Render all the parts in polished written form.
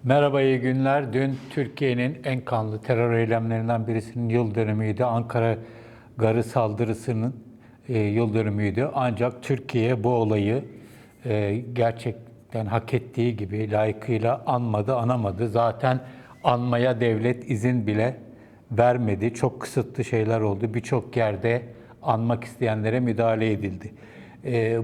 Merhaba, iyi günler. Dün Türkiye'nin en kanlı terör eylemlerinden birisinin yıl dönümüydü. Ankara Garı saldırısının yıl dönümüydü. Ancak Türkiye bu olayı gerçekten hak ettiği gibi layıkıyla anmadı, anamadı. Zaten anmaya devlet izin bile vermedi. Çok kısıtlı şeyler oldu. Birçok yerde anmak isteyenlere müdahale edildi.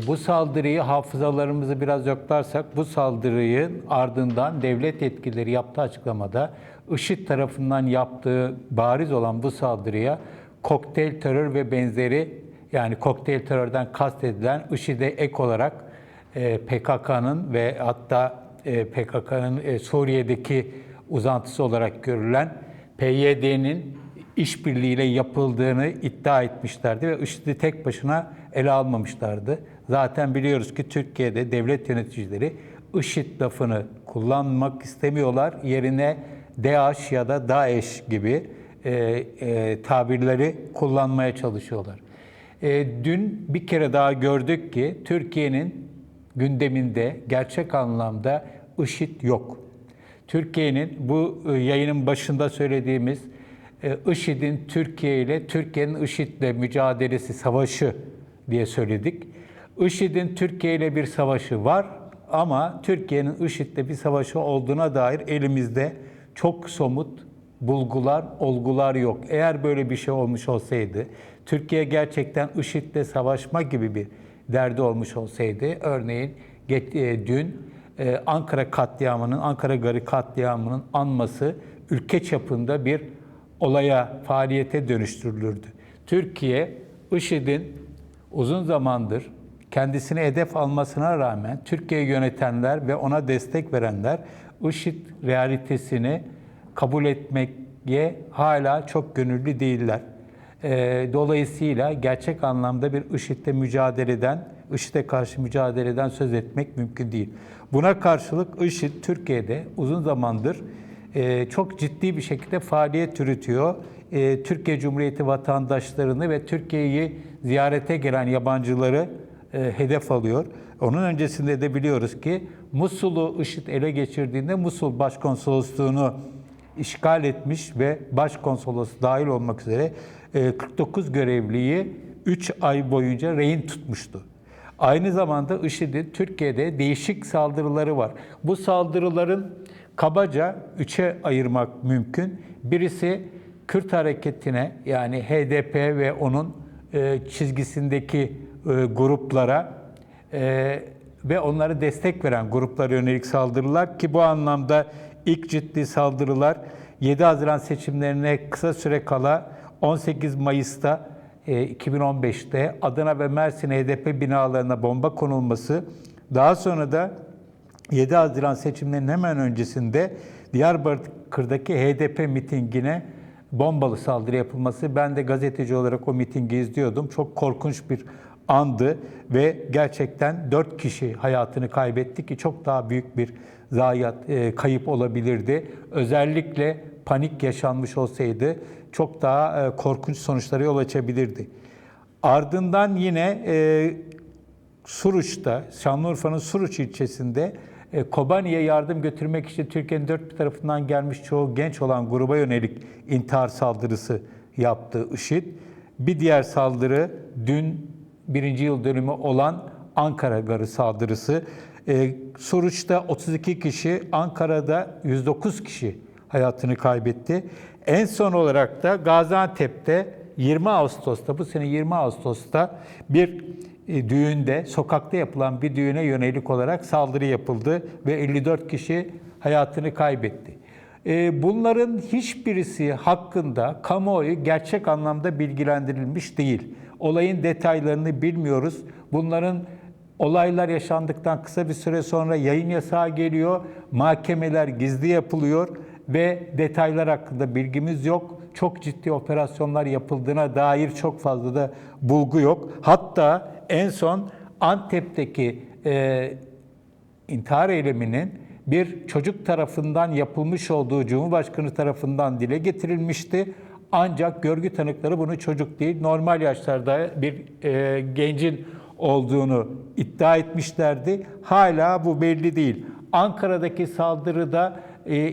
Bu saldırıyı hafızalarımızı biraz yoklarsak, bu saldırının ardından devlet yetkilileri yaptığı açıklamada IŞİD tarafından yaptığı bariz olan bu saldırıya kokteyl terör ve benzeri, yani kokteyl terörden kastedilen IŞİD'e ek olarak PKK'nın ve hatta PKK'nın Suriye'deki uzantısı olarak görülen PYD'nin işbirliğiyle yapıldığını iddia etmişlerdi ve IŞİD'i tek başına ele almamışlardı. Zaten biliyoruz ki Türkiye'de devlet yöneticileri IŞİD lafını kullanmak istemiyorlar. Yerine DAEŞ ya da DAEŞ gibi tabirleri kullanmaya çalışıyorlar. Dün bir kere daha gördük ki Türkiye'nin gündeminde gerçek anlamda IŞİD yok. Türkiye'nin bu yayının başında söylediğimiz IŞİD'in Türkiye ile, Türkiye'nin IŞİD'le mücadelesi, savaşı diye söyledik. IŞİD'in Türkiye ile bir savaşı var ama Türkiye'nin IŞİD'le bir savaşı olduğuna dair elimizde çok somut bulgular, olgular yok. Eğer böyle bir şey olmuş olsaydı, Türkiye gerçekten IŞİD'le savaşma gibi bir derdi olmuş olsaydı, örneğin dün Ankara katliamının, Ankara Garı katliamının anması ülke çapında bir olaya, faaliyete dönüştürülürdü. Türkiye, IŞİD'in uzun zamandır kendisini hedef almasına rağmen Türkiye yönetenler ve ona destek verenler IŞİD realitesini kabul etmeye hala çok gönüllü değiller. Dolayısıyla gerçek anlamda bir IŞİD'e karşı mücadeleden söz etmek mümkün değil. Buna karşılık IŞİD Türkiye'de uzun zamandır çok ciddi bir şekilde faaliyet yürütüyor. Türkiye Cumhuriyeti vatandaşlarını ve Türkiye'yi ziyarete gelen yabancıları hedef alıyor. Onun öncesinde de biliyoruz ki Musul'u IŞİD ele geçirdiğinde Musul Başkonsolosluğunu işgal etmiş ve başkonsolos dahil olmak üzere 49 görevliyi 3 ay boyunca rehin tutmuştu. Aynı zamanda IŞİD'in Türkiye'de değişik saldırıları var. Bu saldırıların kabaca 3'e ayırmak mümkün. Birisi Kürt hareketine, yani HDP ve onun çizgisindeki gruplara ve onları destek veren gruplara yönelik saldırılar, ki bu anlamda ilk ciddi saldırılar 7 Haziran seçimlerine kısa süre kala 18 Mayıs'ta 2015'te Adana ve Mersin HDP binalarına bomba konulması, daha sonra da 7 Haziran seçimlerinin hemen öncesinde Diyarbakır'daki HDP mitingine bombalı saldırı yapılması. Ben de gazeteci olarak o mitingi izliyordum. Çok korkunç bir andı ve gerçekten 4 kişi hayatını kaybetti ki çok daha büyük bir kayıp olabilirdi. Özellikle panik yaşanmış olsaydı çok daha korkunç sonuçlara yol açabilirdi. Ardından yine Suruç'ta, Şanlıurfa'nın Suruç ilçesinde Kobani'ye yardım götürmek için Türkiye'nin dört bir tarafından gelmiş çoğu genç olan gruba yönelik intihar saldırısı yaptı IŞİD. Bir diğer saldırı dün 1. yıl dönümü olan Ankara Garı saldırısı. Suruç'ta 32 kişi, Ankara'da 109 kişi hayatını kaybetti. En son olarak da Gaziantep'te 20 Ağustos'ta, bu sene 20 Ağustos'ta bir düğünde, sokakta yapılan bir düğüne yönelik olarak saldırı yapıldı ve 54 kişi hayatını kaybetti. Bunların hiçbirisi hakkında kamuoyu gerçek anlamda bilgilendirilmiş değil. Olayın detaylarını bilmiyoruz. Bunların olaylar yaşandıktan kısa bir süre sonra yayın yasağı geliyor, mahkemeler gizli yapılıyor ve detaylar hakkında bilgimiz yok. Çok ciddi operasyonlar yapıldığına dair çok fazla da bulgu yok. Hatta en son Antep'teki intihar eyleminin bir çocuk tarafından yapılmış olduğu Cumhurbaşkanı tarafından dile getirilmişti. Ancak görgü tanıkları bunu çocuk değil, normal yaşlarda bir gencin olduğunu iddia etmişlerdi. Hala bu belli değil. Ankara'daki saldırıda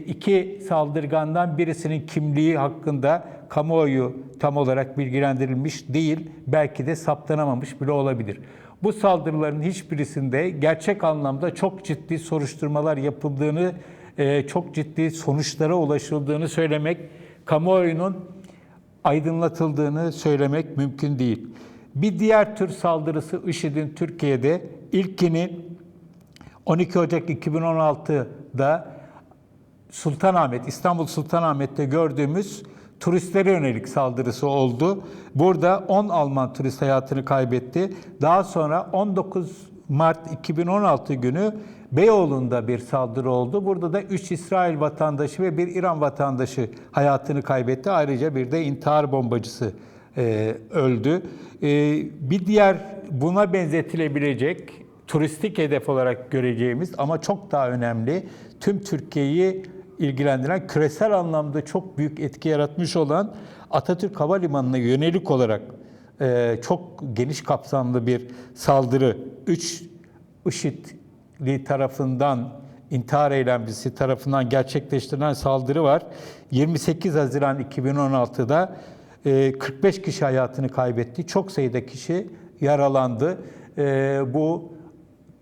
iki saldırgandan birisinin kimliği hakkında kamuoyu tam olarak bilgilendirilmiş değil, belki de saptanamamış bile olabilir. Bu saldırıların hiçbirisinde gerçek anlamda çok ciddi soruşturmalar yapıldığını, çok ciddi sonuçlara ulaşıldığını söylemek, kamuoyunun aydınlatıldığını söylemek mümkün değil. Bir diğer tür saldırısı IŞİD'in Türkiye'de ilkini 12 Ocak 2016'da İstanbul Sultanahmet'te gördüğümüz turistlere yönelik saldırısı oldu. Burada 10 Alman turist hayatını kaybetti. Daha sonra 19 Mart 2016 günü Beyoğlu'nda bir saldırı oldu. Burada da 3 İsrail vatandaşı ve bir İran vatandaşı hayatını kaybetti. Ayrıca bir de intihar bombacısı öldü. Bir diğer buna benzetilebilecek turistik hedef olarak göreceğimiz ama çok daha önemli, tüm Türkiye'yi ilgilendiren, küresel anlamda çok büyük etki yaratmış olan Atatürk Havalimanı'na yönelik olarak çok geniş kapsamlı bir saldırı, 3 IŞİD'li tarafından, intihar eylemcisi tarafından gerçekleştirilen saldırı var. 28 Haziran 2016'da 45 kişi hayatını kaybetti, çok sayıda kişi yaralandı. Bu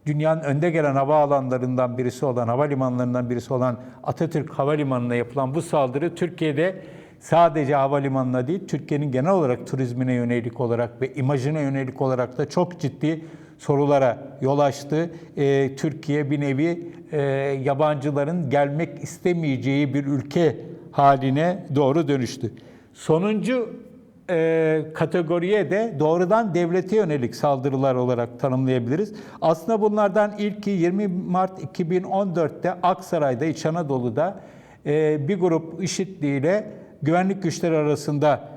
dünyanın önde gelen havaalanlarından birisi olan, havalimanlarından birisi olan Atatürk Havalimanı'na yapılan bu saldırı Türkiye'de sadece havalimanına değil, Türkiye'nin genel olarak turizmine yönelik olarak ve imajına yönelik olarak da çok ciddi sorulara yol açtı. Türkiye bir nevi yabancıların gelmek istemeyeceği bir ülke haline doğru dönüştü. Sonuncu kategoriye de doğrudan devlete yönelik saldırılar olarak tanımlayabiliriz. Aslında bunlardan ilki 20 Mart 2014'te Aksaray'da, İç Anadolu'da bir grup IŞİD'li ile güvenlik güçleri arasında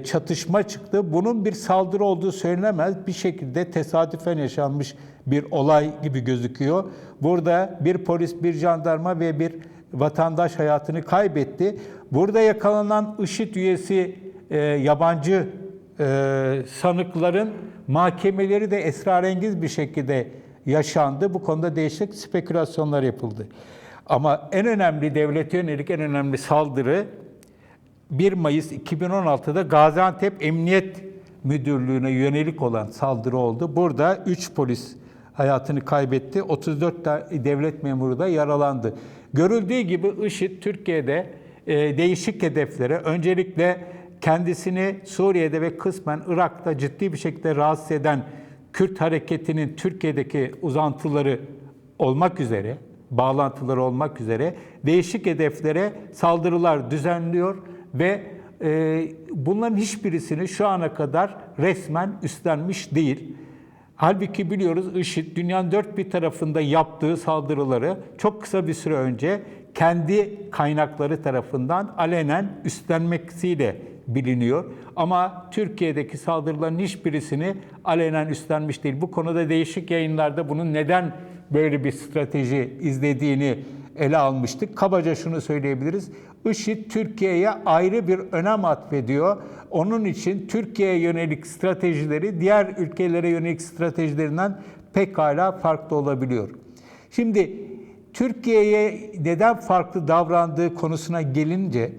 çatışma çıktı. Bunun bir saldırı olduğu söylenemez. Bir şekilde tesadüfen yaşanmış bir olay gibi gözüküyor. Burada bir polis, bir jandarma ve bir vatandaş hayatını kaybetti. Burada yakalanan IŞİD üyesi yabancı sanıkların mahkemeleri de esrarengiz bir şekilde yaşandı. Bu konuda değişik spekülasyonlar yapıldı. Ama en önemli, devlete yönelik en önemli saldırı 1 Mayıs 2016'da Gaziantep Emniyet Müdürlüğü'ne yönelik olan saldırı oldu. Burada 3 polis hayatını kaybetti. 34 devlet memuru da yaralandı. Görüldüğü gibi IŞİD Türkiye'de değişik hedeflere, öncelikle kendisini Suriye'de ve kısmen Irak'ta ciddi bir şekilde rahatsız eden Kürt hareketinin Türkiye'deki uzantıları olmak üzere, bağlantıları olmak üzere değişik hedeflere saldırılar düzenliyor ve bunların hiçbirisini şu ana kadar resmen üstlenmiş değil. Halbuki biliyoruz IŞİD dünyanın dört bir tarafında yaptığı saldırıları çok kısa bir süre önce kendi kaynakları tarafından alenen üstlenmesiyle biliniyor. Ama Türkiye'deki saldırıların hiçbirisini alenen üstlenmiş değil. Bu konuda değişik yayınlarda bunun neden böyle bir strateji izlediğini ele almıştık. Kabaca şunu söyleyebiliriz. IŞİD Türkiye'ye ayrı bir önem atfediyor. Onun için Türkiye'ye yönelik stratejileri diğer ülkelere yönelik stratejilerinden pekala farklı olabiliyor. Şimdi Türkiye'ye neden farklı davrandığı konusuna gelince,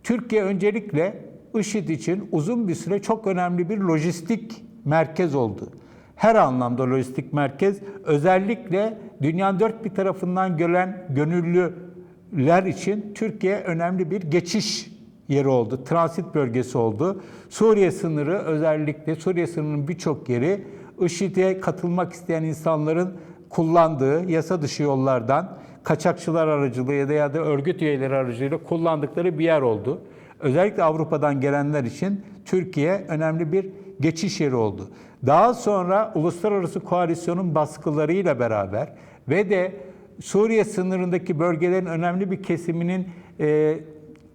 Türkiye öncelikle IŞİD için uzun bir süre çok önemli bir lojistik merkez oldu. Her anlamda lojistik merkez, özellikle dünyanın dört bir tarafından gelen gönüllüler için Türkiye önemli bir geçiş yeri oldu, transit bölgesi oldu. Suriye sınırı, özellikle Suriye sınırının birçok yeri IŞİD'e katılmak isteyen insanların kullandığı yasa dışı yollardan kaçakçılar aracılığıyla ya da örgüt üyeleri aracılığıyla kullandıkları bir yer oldu. Özellikle Avrupa'dan gelenler için Türkiye önemli bir geçiş yeri oldu. Daha sonra uluslararası koalisyonun baskılarıyla beraber ve de Suriye sınırındaki bölgelerin önemli bir kesiminin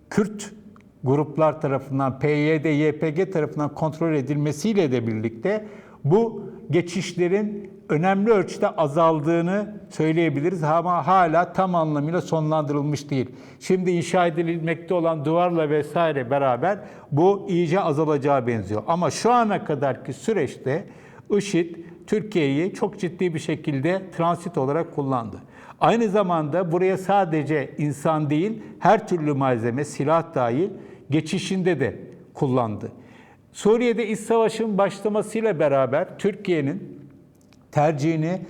Kürt gruplar tarafından, PYD, YPG tarafından kontrol edilmesiyle de birlikte bu geçişlerin önemli ölçüde azaldığını söyleyebiliriz ama hala tam anlamıyla sonlandırılmış değil. Şimdi inşa edilmekte olan duvarla vesaire beraber bu iyice azalacağı benziyor. Ama şu ana kadarki süreçte IŞİD Türkiye'yi çok ciddi bir şekilde transit olarak kullandı. Aynı zamanda buraya sadece insan değil, her türlü malzeme, silah dahil geçişinde de kullandı. Suriye'de iç savaşın başlamasıyla beraber Türkiye'nin tercihini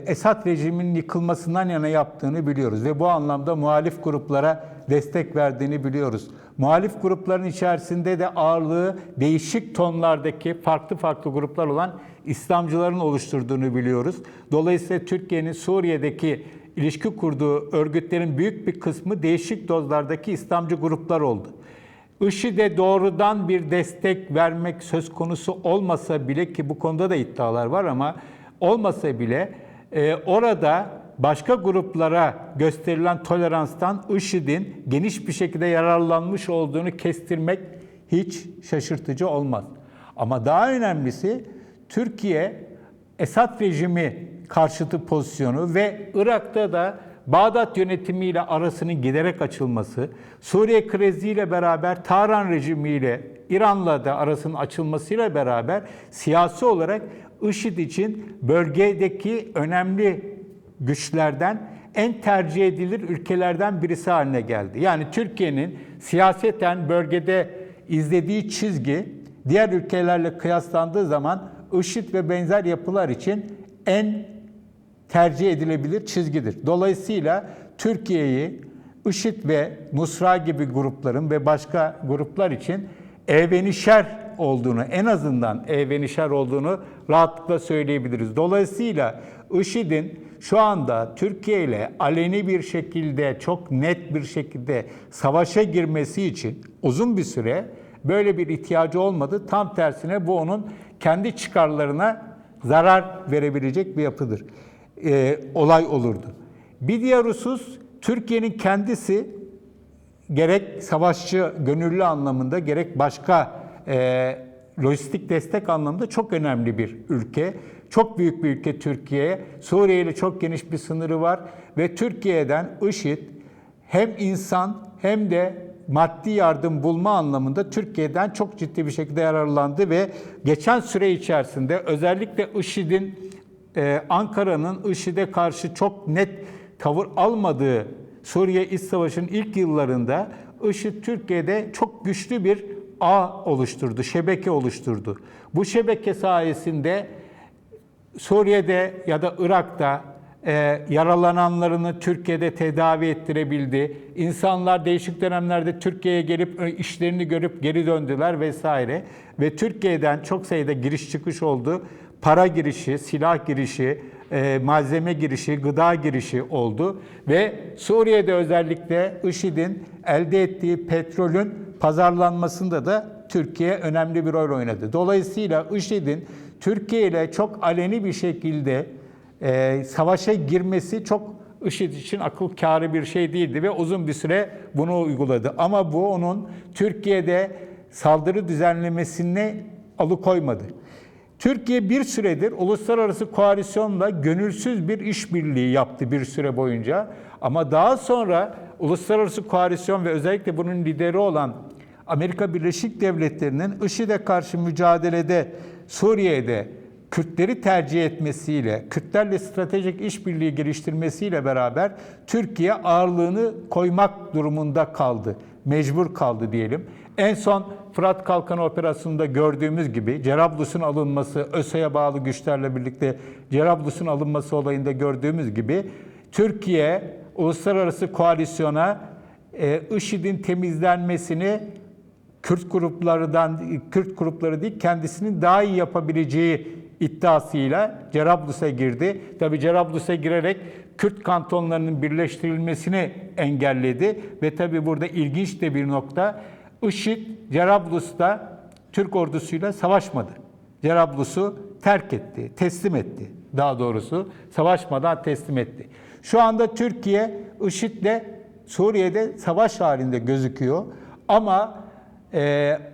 Esad rejiminin yıkılmasından yana yaptığını biliyoruz ve bu anlamda muhalif gruplara destek verdiğini biliyoruz. Muhalif grupların içerisinde de ağırlığı değişik tonlardaki farklı gruplar olan İslamcıların oluşturduğunu biliyoruz. Dolayısıyla Türkiye'nin Suriye'deki ilişki kurduğu örgütlerin büyük bir kısmı değişik dozlardaki İslamcı gruplar oldu. IŞİD'e doğrudan bir destek vermek söz konusu olmasa bile, ki bu konuda da iddialar var ama olmasa bile orada başka gruplara gösterilen toleranstan IŞİD'in geniş bir şekilde yararlanmış olduğunu kestirmek hiç şaşırtıcı olmaz. Ama daha önemlisi Türkiye Esad rejimi karşıtı pozisyonu ve Irak'ta da Bağdat yönetimiyle arasının giderek açılması, Suriye kriziyle beraber Tahran rejimiyle İran'la da arasının açılmasıyla beraber siyasi olarak IŞİD için bölgedeki önemli güçlerden, en tercih edilir ülkelerden birisi haline geldi. Yani Türkiye'nin siyaseten bölgede izlediği çizgi diğer ülkelerle kıyaslandığı zaman IŞİD ve benzer yapılar için en tercih edilebilir çizgidir. Dolayısıyla Türkiye'yi IŞİD ve Nusra gibi grupların ve başka gruplar için evvenişer olduğunu, en azından evvenişer olduğunu rahatlıkla söyleyebiliriz. Dolayısıyla IŞİD'in şu anda Türkiye ile aleni bir şekilde, çok net bir şekilde savaşa girmesi için uzun bir süre böyle bir ihtiyacı olmadı. Tam tersine bu onun kendi çıkarlarına zarar verebilecek bir yapıdır. Olay olurdu. Bir diğer husus, Türkiye'nin kendisi gerek savaşçı gönüllü anlamında gerek başka lojistik destek anlamında çok önemli bir ülke. Çok büyük bir ülke Türkiye. Suriye ile çok geniş bir sınırı var ve Türkiye'den IŞİD hem insan hem de maddi yardım bulma anlamında Türkiye'den çok ciddi bir şekilde yararlandı ve geçen süre içerisinde özellikle IŞİD'in Ankara'nın IŞİD'e karşı çok net tavır almadığı Suriye İç Savaşı'nın ilk yıllarında IŞİD Türkiye'de çok güçlü bir ağ oluşturdu, şebeke oluşturdu. Bu şebeke sayesinde Suriye'de ya da Irak'ta yaralananlarını Türkiye'de tedavi ettirebildi. İnsanlar değişik dönemlerde Türkiye'ye gelip işlerini görüp geri döndüler vesaire. Ve Türkiye'den çok sayıda giriş çıkış oldu. Para girişi, silah girişi, malzeme girişi, gıda girişi oldu. Ve Suriye'de özellikle IŞİD'in elde ettiği petrolün pazarlanmasında da Türkiye önemli bir rol oynadı. Dolayısıyla IŞİD'in Türkiye ile çok aleni bir şekilde savaşa girmesi çok IŞİD için akıl kârı bir şey değildi ve uzun bir süre bunu uyguladı. Ama bu onun Türkiye'de saldırı düzenlemesini alıkoymadı. Türkiye bir süredir uluslararası koalisyonla gönülsüz bir işbirliği yaptı bir süre boyunca. Ama daha sonra uluslararası koalisyon ve özellikle bunun lideri olan Amerika Birleşik Devletleri'nin IŞİD'e karşı mücadelede Suriye'de Kürtleri tercih etmesiyle, Kürtlerle stratejik işbirliği geliştirmesiyle beraber Türkiye ağırlığını koymak durumunda kaldı. Mecbur kaldı diyelim. En son Fırat Kalkanı Operasyonu'nda gördüğümüz gibi Cerablus'un alınması, ÖSE'ye bağlı güçlerle birlikte Cerablus'un alınması olayında gördüğümüz gibi Türkiye uluslararası koalisyona IŞİD'in temizlenmesini Kürt grupları değil kendisinin daha iyi yapabileceği iddiasıyla Cerablus'a girdi. Tabii Cerablus'a girerek Kürt kantonlarının birleştirilmesini engelledi ve tabii burada ilginç de bir nokta, IŞİD Cerablus'ta Türk ordusuyla savaşmadı. Cerablus'u terk etti, teslim etti. Daha doğrusu savaşmadan teslim etti. Şu anda Türkiye IŞİD'le Suriye'de savaş halinde gözüküyor ama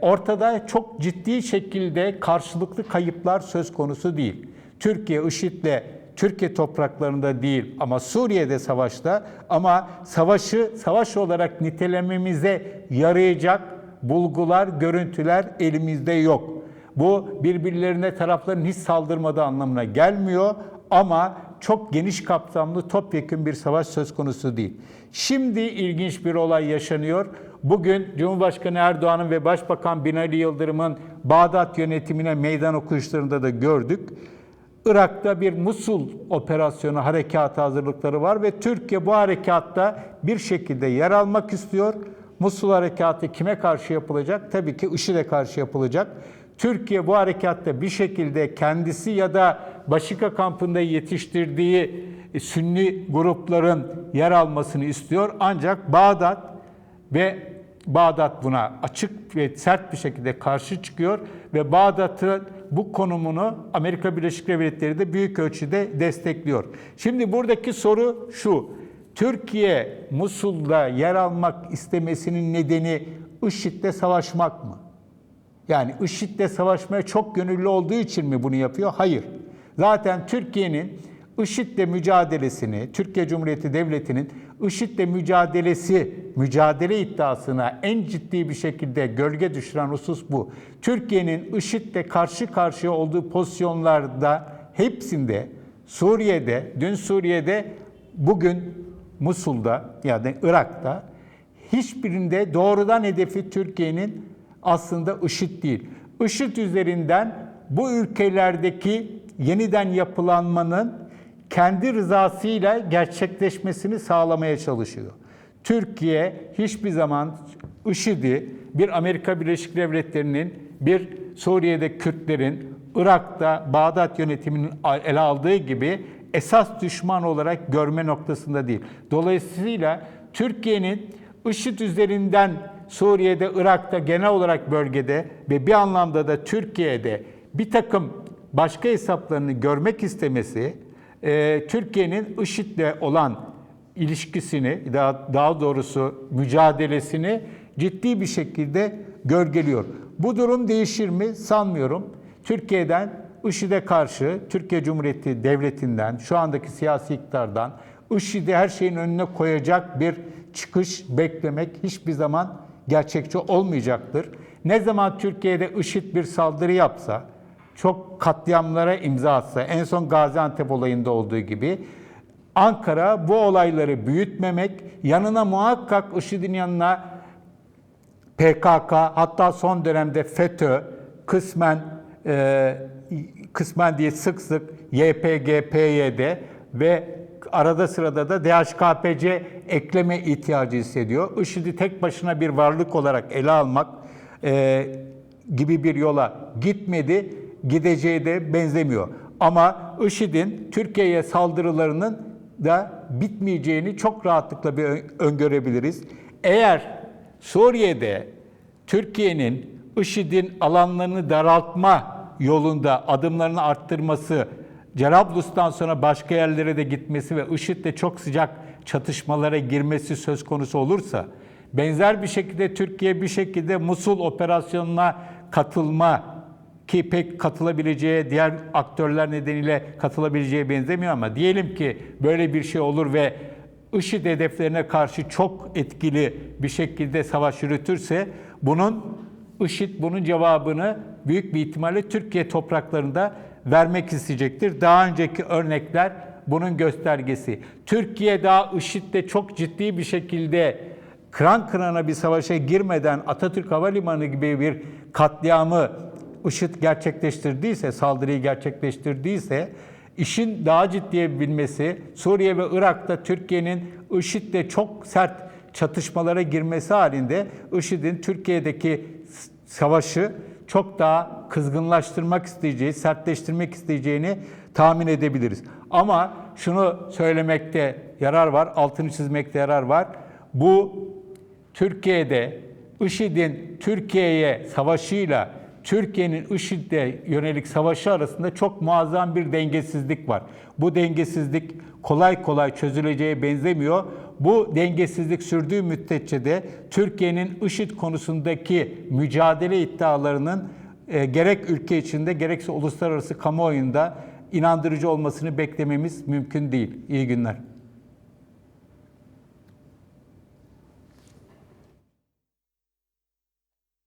ortada çok ciddi şekilde karşılıklı kayıplar söz konusu değil. Türkiye IŞİD'le Türkiye topraklarında değil ama Suriye'de savaşta, ama savaşı savaş olarak nitelememize yarayacak bulgular, görüntüler elimizde yok. Bu birbirlerine tarafların hiç saldırmadığı anlamına gelmiyor ama çok geniş kapsamlı topyekün bir savaş söz konusu değil. Şimdi ilginç bir olay yaşanıyor. Bugün Cumhurbaşkanı Erdoğan'ın ve Başbakan Binali Yıldırım'ın Bağdat yönetimine meydan okuyuşlarında da gördük. Irak'ta bir Musul operasyonu harekatı hazırlıkları var ve Türkiye bu harekatta bir şekilde yer almak istiyor. Musul harekatı kime karşı yapılacak? Tabii ki IŞİD'e karşı yapılacak. Türkiye bu harekatta bir şekilde kendisi ya da Başika kampında yetiştirdiği Sünni grupların yer almasını istiyor. Ancak Bağdat buna açık ve sert bir şekilde karşı çıkıyor ve Bağdat'ın bu konumunu Amerika Birleşik Devletleri de büyük ölçüde destekliyor. Şimdi buradaki soru şu: Türkiye Musul'da yer almak istemesinin nedeni IŞİD'le savaşmak mı? Yani IŞİD'le savaşmaya çok gönüllü olduğu için mi bunu yapıyor? Hayır. Zaten Türkiye'nin IŞİD'le mücadelesini, Türkiye Cumhuriyeti Devleti'nin IŞİD'le mücadele iddiasına en ciddi bir şekilde gölge düşüren husus bu. Türkiye'nin IŞİD'le karşı karşıya olduğu pozisyonlarda hepsinde, Suriye'de, dün Suriye'de, bugün Musul'da yani Irak'ta, hiçbirinde doğrudan hedefi Türkiye'nin aslında IŞİD değil. IŞİD üzerinden bu ülkelerdeki yeniden yapılanmanın kendi rızasıyla gerçekleşmesini sağlamaya çalışıyor. Türkiye hiçbir zaman IŞİD'i bir Amerika Birleşik Devletleri'nin, bir Suriye'de Kürtlerin, Irak'ta Bağdat yönetiminin ele aldığı gibi esas düşman olarak görme noktasında değil. Dolayısıyla Türkiye'nin IŞİD üzerinden Suriye'de, Irak'ta, genel olarak bölgede ve bir anlamda da Türkiye'de bir takım başka hesaplarını görmek istemesi, Türkiye'nin IŞİD'le olan ilişkisini, daha doğrusu mücadelesini ciddi bir şekilde gölgeliyor. Bu durum değişir mi? Sanmıyorum. Türkiye'den IŞİD'e karşı, Türkiye Cumhuriyeti Devleti'nden, şu andaki siyasi iktidardan IŞİD'i her şeyin önüne koyacak bir çıkış beklemek hiçbir zaman gerçekçi olmayacaktır. Ne zaman Türkiye'de IŞİD bir saldırı yapsa, çok katliamlara imza atsa, en son Gaziantep olayında olduğu gibi, Ankara bu olayları büyütmemek, yanına muhakkak IŞİD'in yanına PKK, hatta son dönemde FETÖ, kısmen diye sık sık YPG, PYD ve arada sırada da DHKPC ekleme ihtiyacı hissediyor. IŞİD'i tek başına bir varlık olarak ele almak gibi bir yola gitmedi, gideceği de benzemiyor. Ama IŞİD'in Türkiye'ye saldırılarının da bitmeyeceğini çok rahatlıkla öngörebiliriz. Eğer Suriye'de Türkiye'nin IŞİD'in alanlarını daraltma yolunda adımlarını arttırması, Cerablus'tan sonra başka yerlere de gitmesi ve IŞİD'le çok sıcak çatışmalara girmesi söz konusu olursa, benzer bir şekilde Türkiye bir şekilde Musul operasyonuna katılma, ki pek katılabileceği, diğer aktörler nedeniyle katılabileceği benzemiyor ama diyelim ki böyle bir şey olur ve IŞİD hedeflerine karşı çok etkili bir şekilde savaş yürütürse, IŞİD bunun cevabını büyük bir ihtimalle Türkiye topraklarında vermek isteyecektir. Daha önceki örnekler bunun göstergesi. Türkiye daha IŞİD'le çok ciddi bir şekilde kıran kırana bir savaşa girmeden Atatürk Havalimanı gibi bir katliamı IŞİD gerçekleştirdiyse, saldırıyı gerçekleştirdiyse, işin daha ciddiye binmesi, Suriye ve Irak'ta Türkiye'nin IŞİD'le çok sert çatışmalara girmesi halinde IŞİD'in Türkiye'deki savaşı çok daha kızgınlaştırmak isteyeceği, sertleştirmek isteyeceğini tahmin edebiliriz. Ama şunu söylemekte yarar var, altını çizmekte yarar var. Bu Türkiye'de IŞİD'in Türkiye'ye savaşıyla Türkiye'nin IŞİD'e yönelik savaşı arasında çok muazzam bir dengesizlik var. Bu dengesizlik kolay kolay çözüleceğe benzemiyor. Bu dengesizlik sürdüğü müddetçe de Türkiye'nin IŞİD konusundaki mücadele iddialarının gerek ülke içinde gerekse uluslararası kamuoyunda inandırıcı olmasını beklememiz mümkün değil. İyi günler.